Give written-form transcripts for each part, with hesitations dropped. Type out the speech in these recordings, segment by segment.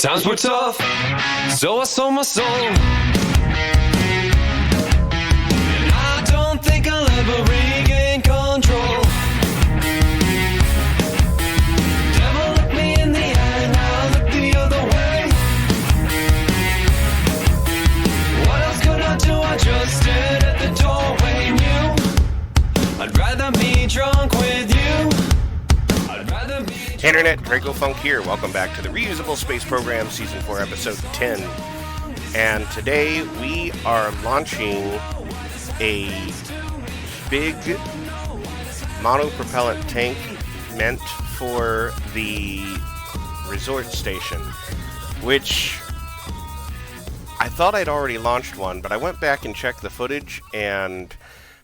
Times were tough, so I sold my soul. And I don't think I'll ever regain control. Devil looked me in the eye, now I look the other way. What else could I do? I just stared at the doorway, knew I'd rather be drunk with you. Hey Internet, Dracofunk here. Welcome back to the Reusable Space Program, Season 4, Episode 10. And today we are launching a big monopropellant tank meant for the resort station, which I thought I'd already launched one, but I went back and checked the footage, and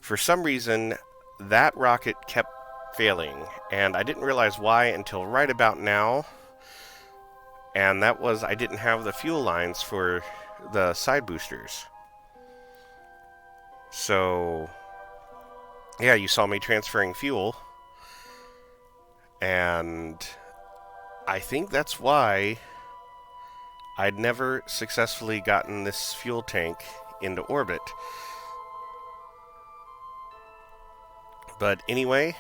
for some reason that rocket kept failing, and I didn't realize why until right about now, and that was I didn't have the fuel lines for the side boosters. So yeah, you saw me transferring fuel, and I think that's why I'd never successfully gotten this fuel tank into orbit. But anyway,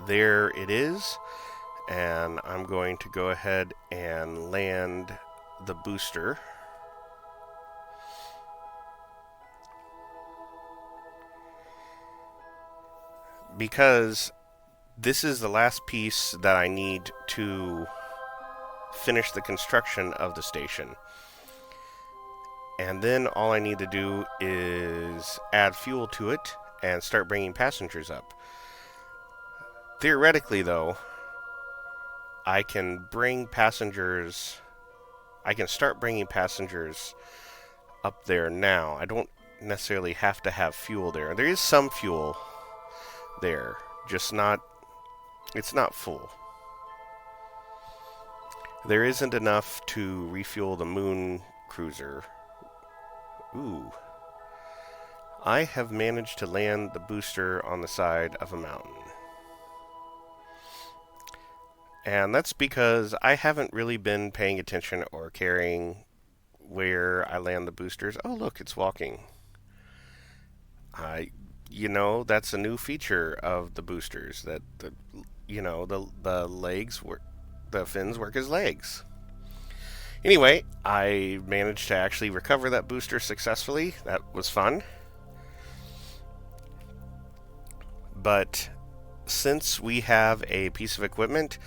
there it is, and I'm going to go ahead and land the booster. Because this is the last piece that I need to finish the construction of the station. And then all I need to do is add fuel to it and start bringing passengers up. Theoretically, though, I can start bringing passengers up there now. I don't necessarily have to have fuel there. There is some fuel there, just it's not full. There isn't enough to refuel the moon cruiser. Ooh. I have managed to land the booster on the side of a mountain. And that's because I haven't really been paying attention or caring where I land the boosters. Oh, look, it's walking. That's a new feature of the boosters, that the legs work, the fins work as legs. Anyway, I managed to actually recover that booster successfully. That was fun. But since we have a piece of equipment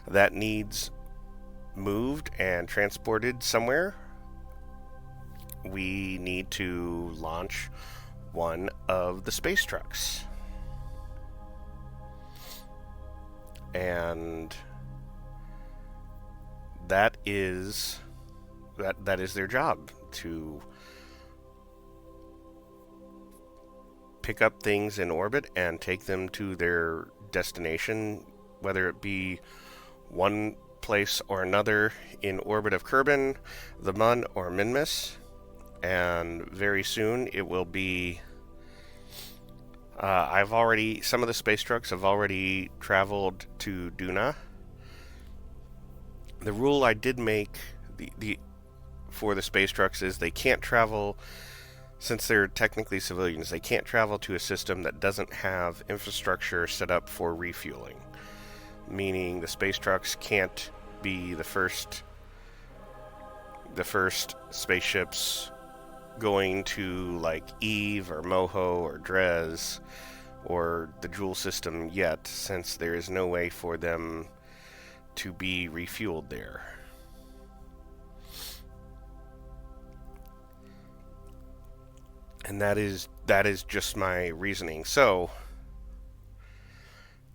that needs moved and transported somewhere, we need to launch one of the space trucks. And that is their job, to pick up things in orbit and take them to their destination, whether it be one place or another in orbit of Kerbal, the Mun, or Minmus. And very soon it will be some of the space trucks have already traveled to Duna. The rule I did make for the space trucks is they can't travel, since they're technically civilians, they can't travel to a system that doesn't have infrastructure set up for refueling. Meaning the space trucks can't be the first spaceships going to like Eve or Moho or Dres or the Joule system yet, since there is no way for them to be refueled there. And that is just my reasoning. So,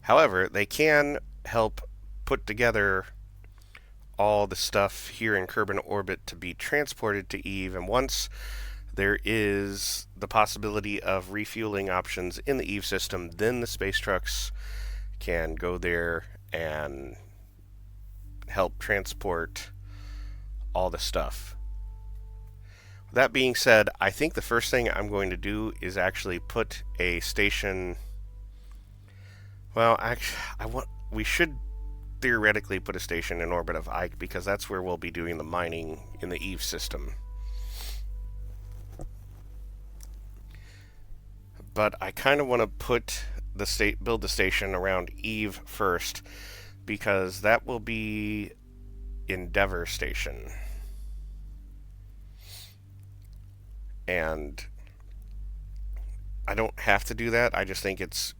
however, they can help put together all the stuff here in Kerbal orbit to be transported to Eve, and once there is the possibility of refueling options in the Eve system, then the space trucks can go there and help transport all the stuff. That being said, I think the first thing I'm going to do is actually put a station. Well, we should theoretically put a station in orbit of Ike because that's where we'll be doing the mining in the Eve system. But I kind of want to build the station around Eve first because that will be Endeavor Station. And I don't have to do that. I just think it's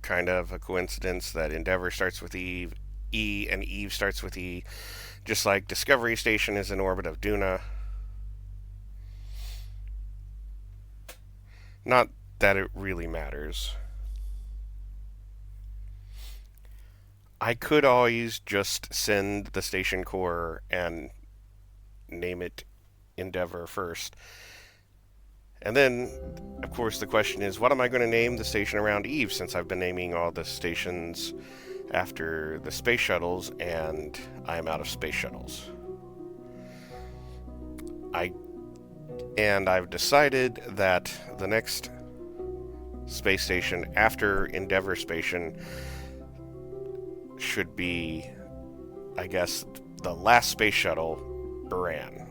kind of a coincidence that Endeavor starts with E and Eve starts with E, just like Discovery Station is in orbit of Duna. Not that it really matters. I could always just send the station core and name it Endeavor first. And then, of course, the question is, what am I going to name the station around Eve, since I've been naming all the stations after the space shuttles, and I am out of space shuttles. I've decided that the next space station after Endeavor Station should be, I guess, the last space shuttle, Buran.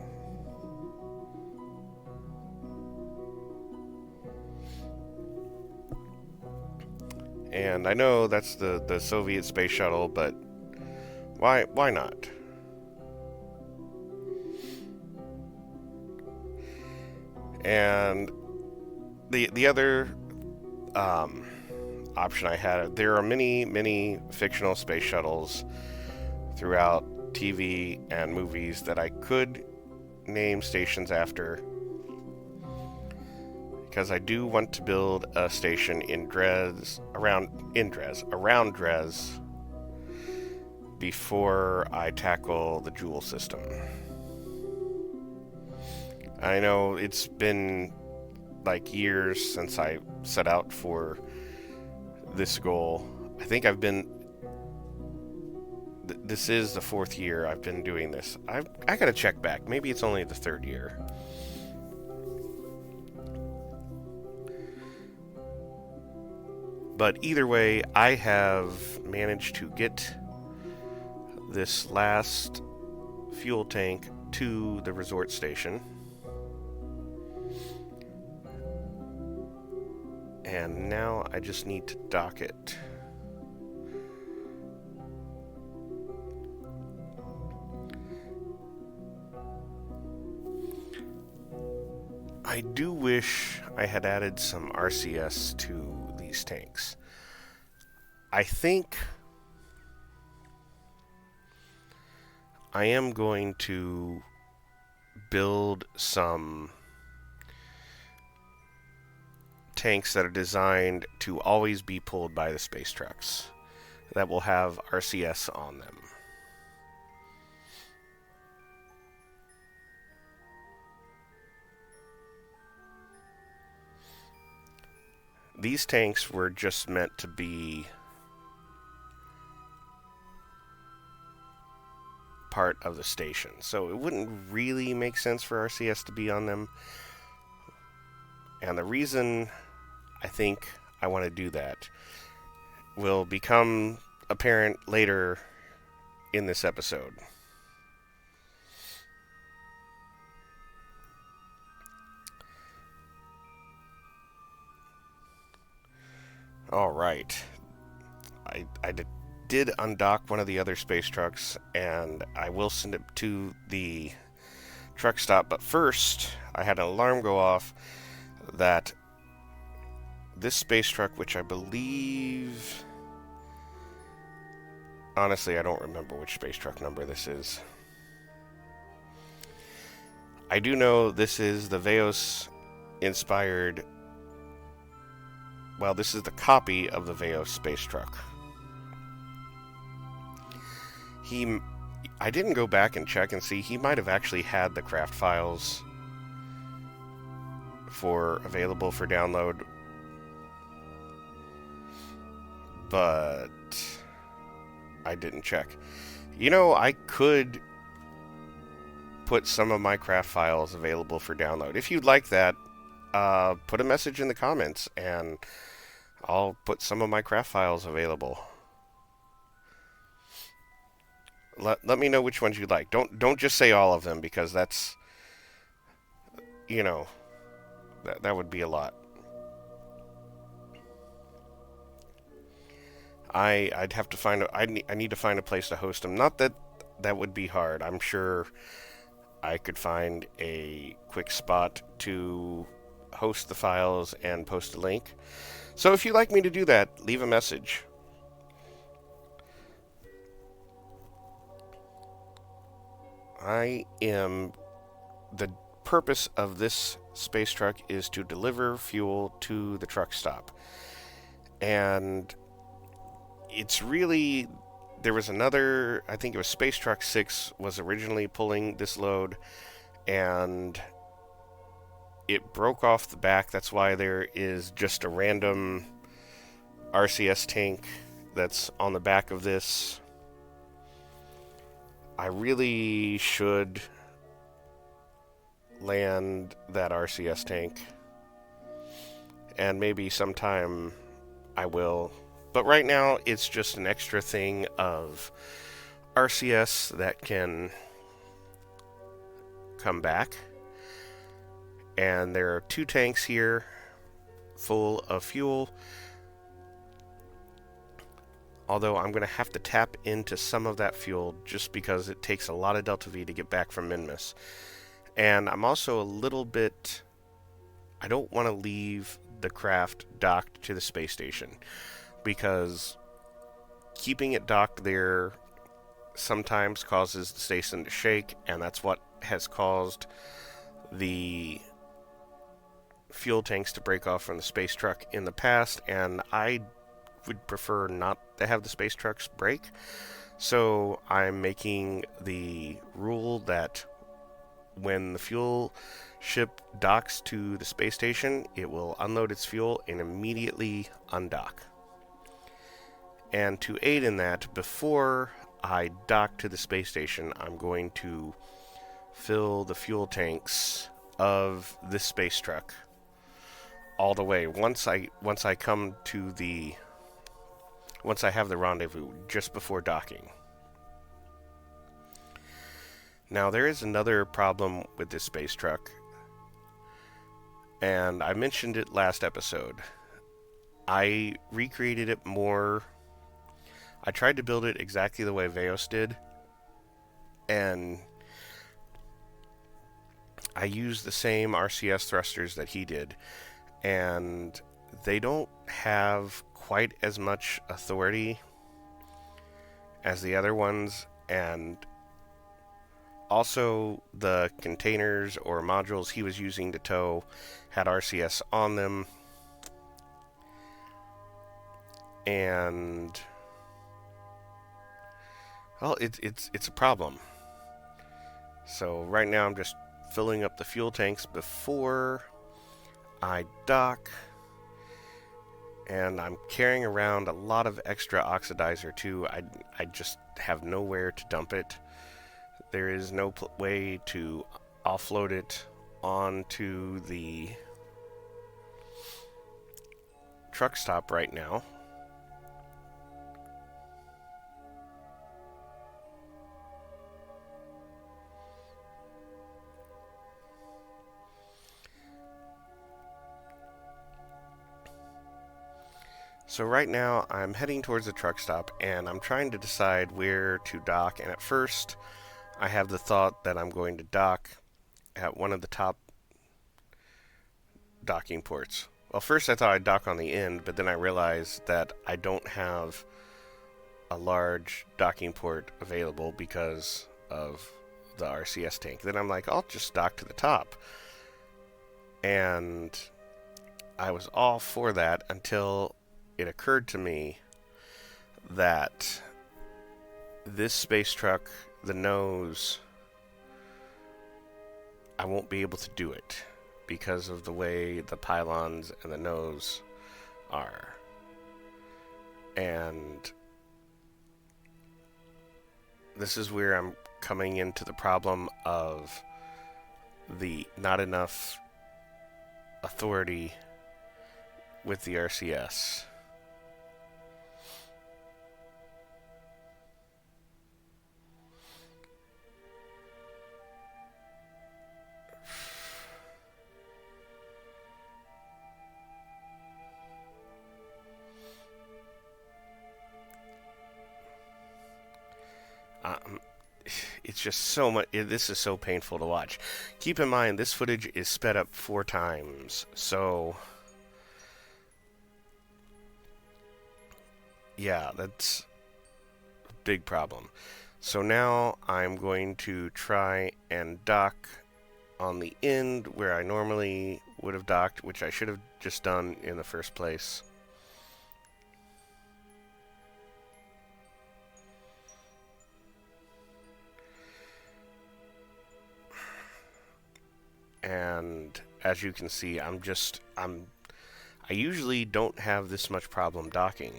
And I know that's the Soviet space shuttle, but why not? And the other option I had, there are many fictional space shuttles throughout TV and movies that I could name stations after, because I do want to build a station around Dres before I tackle the Joule system. I know it's been like years since I set out for this goal. I think this is the 4th year I've been doing this. I gotta check back. Maybe it's only the 3rd year. But either way, I have managed to get this last fuel tank to the resort station. And now I just need to dock it. I do wish I had added some RCS to these tanks. I think I am going to build some tanks that are designed to always be pulled by the space trucks that will have RCS on them. These tanks were just meant to be part of the station, so it wouldn't really make sense for RCS to be on them. And the reason I think I want to do that will become apparent later in this episode. Alright. I did undock one of the other space trucks, and I will send it to the truck stop. But first, I had an alarm go off that this space truck, which I believe... Honestly, I don't remember which space truck number this is. I do know this is the Veos-inspired... Well, this is the copy of the Veos space truck. I didn't go back and check and see. He might have actually had the craft files available for download, but I didn't check. You know, I could put some of my craft files available for download. If you'd like that, put a message in the comments and I'll put some of my craft files available. Let me know which ones you like. Don't just say all of them, because that's, you know, that would be a lot. I'd have to find I need to find a place to host them. Not that that would be hard. I'm sure I could find a quick spot to host the files and post a link. So if you'd like me to do that, leave a message. The purpose of this space truck is to deliver fuel to the truck stop. And it's really, there was another, I think it was Space Truck 6 was originally pulling this load, and it broke off the back. That's why there is just a random RCS tank that's on the back of this. I really should land that RCS tank, and maybe sometime I will. But right now, it's just an extra thing of RCS that can come back. And there are 2 tanks here full of fuel. Although I'm going to have to tap into some of that fuel just because it takes a lot of Delta V to get back from Minmus. And I'm also a little bit... I don't want to leave the craft docked to the space station, because keeping it docked there sometimes causes the station to shake, and that's what has caused the fuel tanks to break off from the space truck in the past, and I would prefer not to have the space trucks break. So I'm making the rule that when the fuel ship docks to the space station, it will unload its fuel and immediately undock. And to aid in that, before I dock to the space station, I'm going to fill the fuel tanks of this space truck all the way. Once I have the rendezvous, just before docking. Now, there is another problem with this space truck, and I mentioned it last episode. I recreated it more. I tried to build it exactly the way Veos did, and I used the same RCS thrusters that he did, and they don't have quite as much authority as the other ones, and also the containers or modules he was using to tow had RCS on them, and well, it's a problem. So right now I'm just filling up the fuel tanks before I dock, and I'm carrying around a lot of extra oxidizer too. I just have nowhere to dump it. There is no way to offload it onto the truck stop right now. So right now I'm heading towards the truck stop, and I'm trying to decide where to dock, and at first I have the thought that I'm going to dock at one of the top docking ports. Well, first I thought I'd dock on the end, but then I realized that I don't have a large docking port available because of the RCS tank. Then I'm like, I'll just dock to the top. And I was all for that until it occurred to me that this space truck, the nose, I won't be able to do it because of the way the pylons and the nose are. And this is where I'm coming into the problem of the not enough authority with the RCS. it's just so much. This is so painful to watch. Keep in mind, this footage is sped up 4 times, so yeah, that's a big problem. So now I'm going to try and dock on the end where I normally would have docked, which I should have just done in the first place. And as you can see, I usually don't have this much problem docking.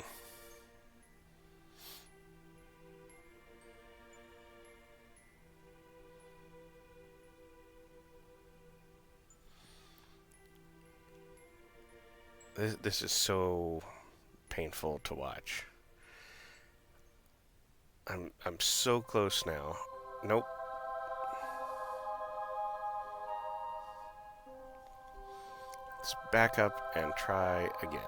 This is so painful to watch. I'm so close now. Nope. Let's back up and try again.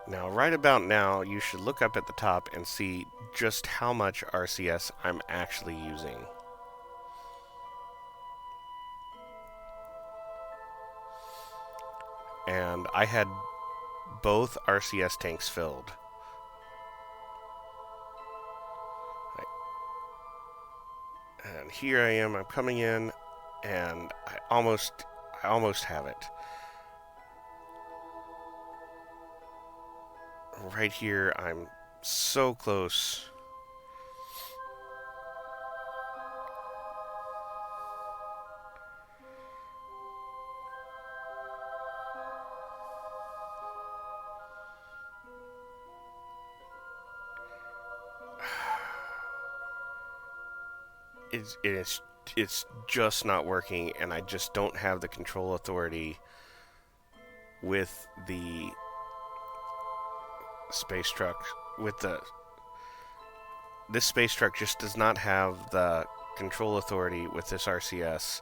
Now, right about now, you should look up at the top and see just how much RCS I'm actually using. And I had both RCS tanks filled. And here I am, I'm coming in, and I almost have it. Right here, I'm so close. It's just not working, and I just don't have the control authority with the space truck. This space truck just does not have the control authority with this RCS,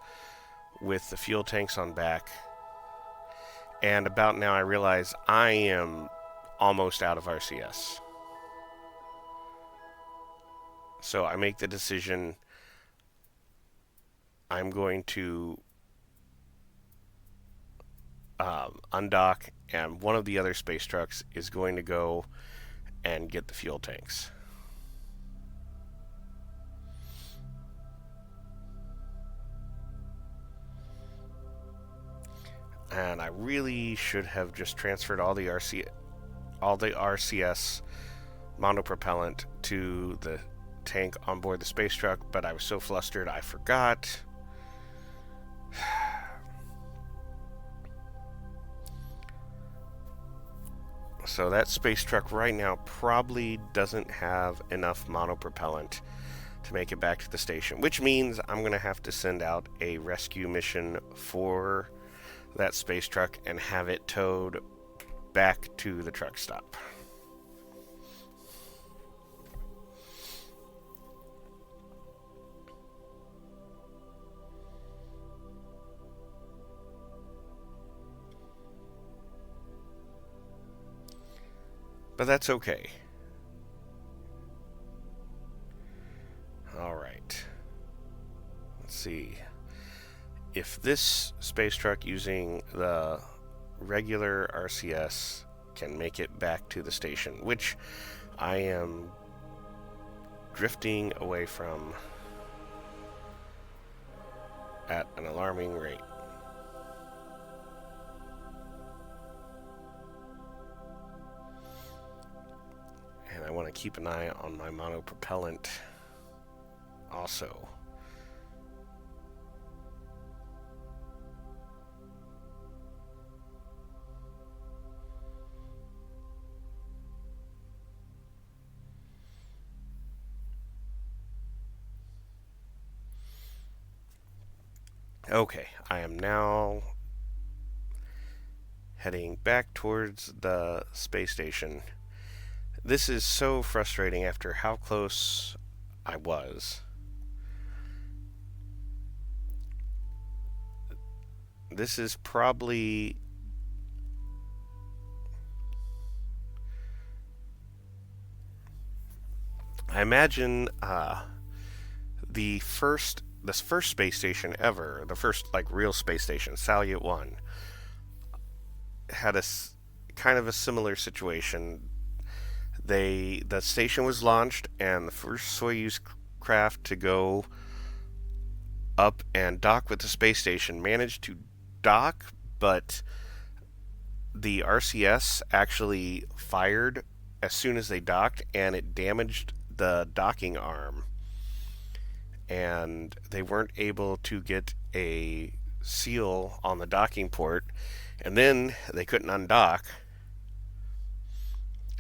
with the fuel tanks on back. And about now I realize I am almost out of RCS. So I make the decision, I'm going to undock, and one of the other space trucks is going to go and get the fuel tanks. And I really should have just transferred all the RCS monopropellant to the tank on board the space truck, but I was so flustered I forgot. So that space truck right now probably doesn't have enough monopropellant to make it back to the station, which means I'm going to have to send out a rescue mission for that space truck and have it towed back to the truck stop. But that's okay. Alright. Let's see. If this space truck using the regular RCS can make it back to the station, which I am drifting away from at an alarming rate. And I want to keep an eye on my monopropellant also. Okay, I am now heading back towards the space station. This is so frustrating after how close I was. This is probably I imagine this first space station ever, the first like real space station, Salyut 1, had kind of a similar situation. The station was launched, and the first Soyuz craft to go up and dock with the space station managed to dock, but the RCS actually fired as soon as they docked, and it damaged the docking arm, and they weren't able to get a seal on the docking port, and then they couldn't undock,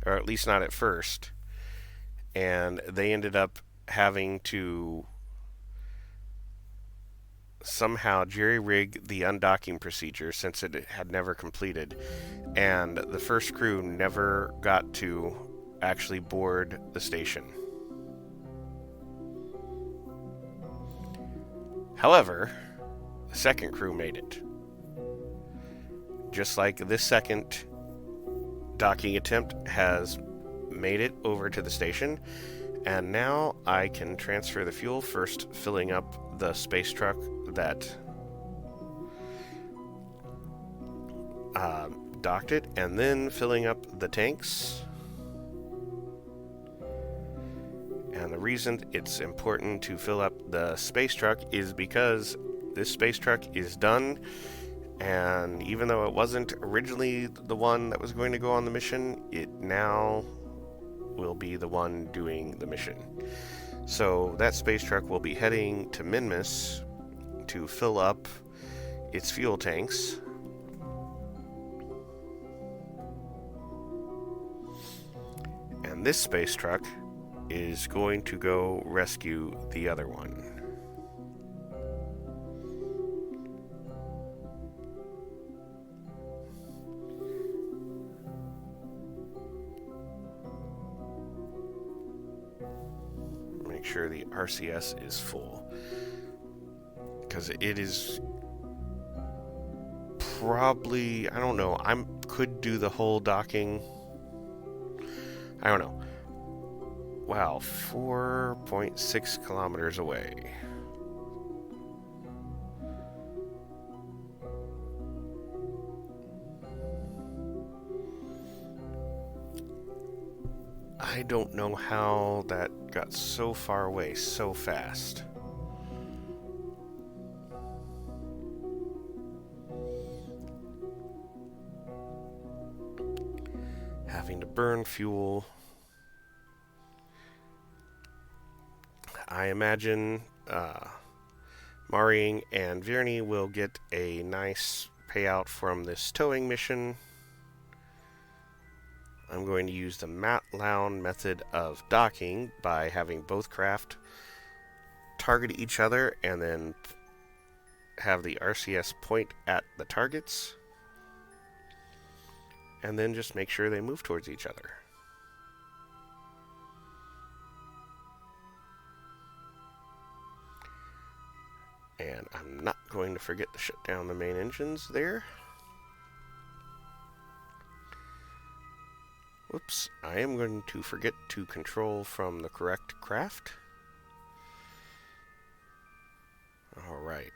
or at least not at first, and they ended up having to somehow jerry-rig the undocking procedure since it had never completed, and the first crew never got to actually board the station. However, the second crew made it. Just like this second docking attempt has made it over to the station, and now I can transfer the fuel, first filling up the space truck that docked it, and then filling up the tanks. And the reason it's important to fill up the space truck is because this space truck is done, and even though it wasn't originally the one that was going to go on the mission, it now will be the one doing the mission. So that space truck will be heading to Minmus to fill up its fuel tanks. And this space truck is going to go rescue the other one. Make sure the RCS is full, because it is probably, I don't know, I could do the whole docking. I don't know. Wow, 4.6 kilometers away. I don't know how that got so far away so fast. Having to burn fuel. I imagine Maring and Vierny will get a nice payout from this towing mission. I'm going to use the Mat-Lown method of docking by having both craft target each other and then have the RCS point at the targets, and then just make sure they move towards each other. And I'm not going to forget to shut down the main engines there. Whoops, I am going to forget to control from the correct craft. Alright.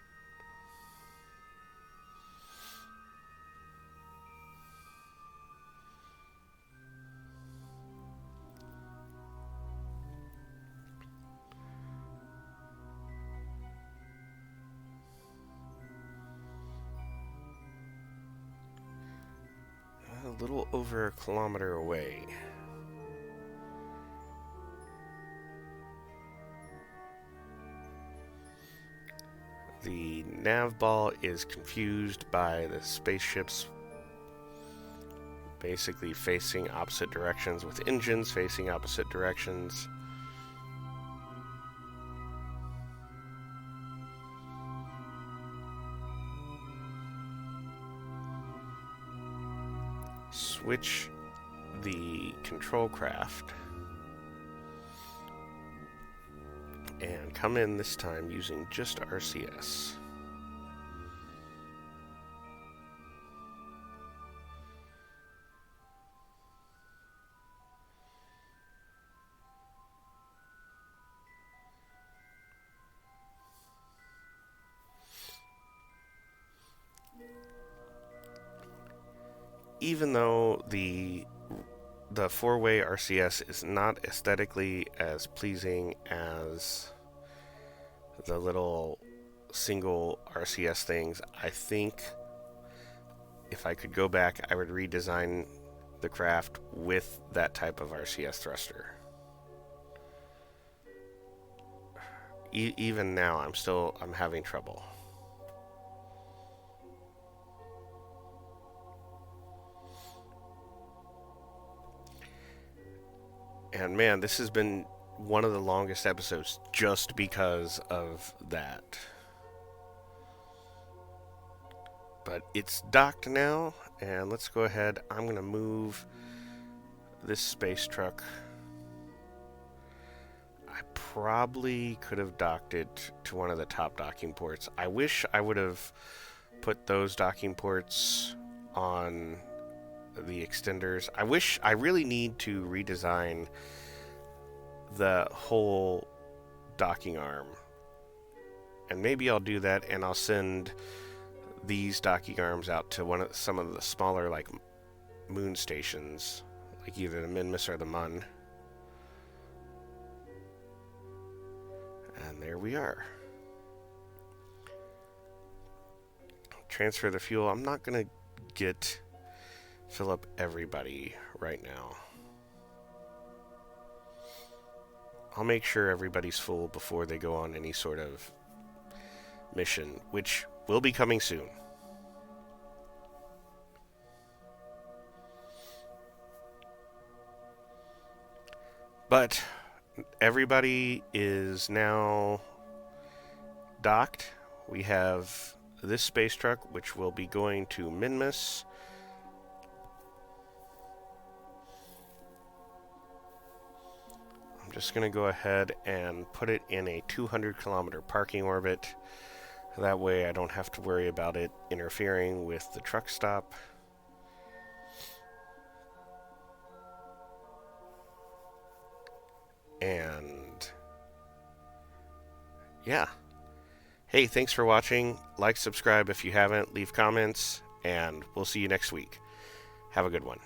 A little over a kilometer away. The nav ball is confused by the spaceships basically facing opposite directions, with engines facing opposite directions. Switch the control craft and come in this time using just RCS. even though the four-way RCS is not aesthetically as pleasing as the little single RCS things, I think if I could go back, I would redesign the craft with that type of RCS thruster. Even now, I'm having trouble. And man, this has been one of the longest episodes just because of that. But it's docked now, and let's go ahead. I'm going to move this space truck. I probably could have docked it to one of the top docking ports. I wish I would have put those docking ports on the extenders. I really need to redesign the whole docking arm. And maybe I'll do that, and I'll send these docking arms out to some of the smaller, like, moon stations, like either the Minmus or the Mun. And there we are. Transfer the fuel. I'm not gonna fill up everybody right now. I'll make sure everybody's full before they go on any sort of mission, which will be coming soon. But everybody is now docked. We have this space truck, which will be going to Minmus. I'm just going to go ahead and put it in a 200-kilometer parking orbit. That way I don't have to worry about it interfering with the truck stop. And yeah. Hey, thanks for watching. Like, subscribe if you haven't, leave comments, and we'll see you next week. Have a good one.